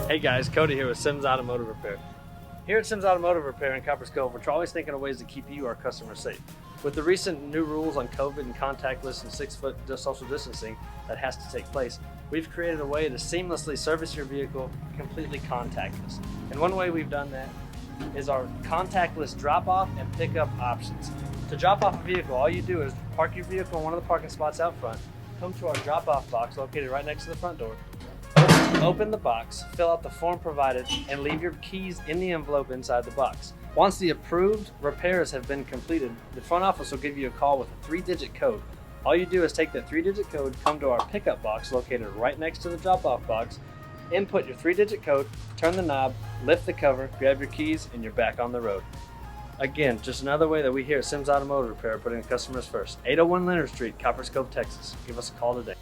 Hey guys, Cody here with Sims Automotive Repair. Here at Sims Automotive Repair in Copperas Cove, we're always thinking of ways to keep you, our customers, safe. With the recent new rules on COVID and contactless and 6-foot social distancing that has to take place, we've created a way to seamlessly service your vehicle completely contactless. And one way we've done that is our contactless drop-off and pickup options. To drop off a vehicle, all you do is park your vehicle in one of the parking spots out front, come to our drop-off box located right next to the front door, open the box, fill out the form provided, and leave your keys in the envelope inside the box. Once the approved repairs have been completed, the front office will give you a call with a 3-digit code. All you do is take that 3-digit code, come to our pickup box located right next to the drop-off box, input your 3-digit code, turn the knob, lift the cover, grab your keys, and you're back on the road. Again, just another way that we here at Sims Automotive Repair are putting customers first. 801 Leonard Street, Copperas Cove, Texas. Give us a call today.